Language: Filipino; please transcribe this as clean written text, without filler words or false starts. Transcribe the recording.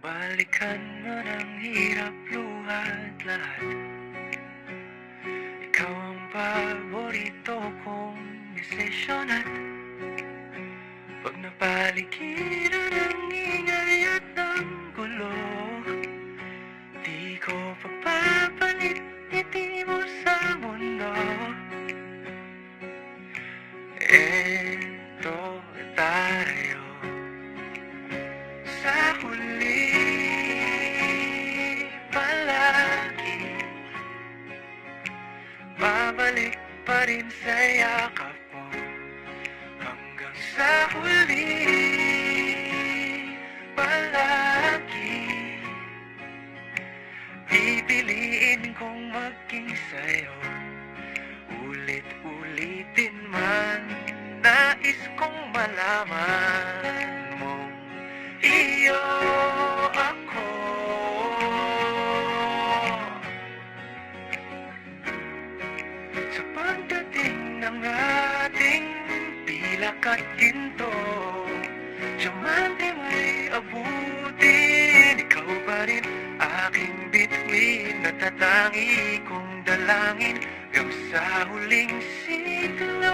Balikan mo ng hirap, luha't lahat. Ikaw ang paborito kong desisyon at pag napaligiran ng ingay at ng gulo, di ko pagpapalit ngiti mo sa mundo. Eto tayo sa huli, palagi babalik pa rin sa yakap mo hanggang sa huli, palagi pipiliin kong maging sa'yo. Ulit-ulitin man, nais kong malaman mong iyo ako. Sa pagdating ng ating pilak at ginto, diamante may abutin, ikaw pa rin aking bituin, natatangi kong dalangin hanggang sa huling siglo.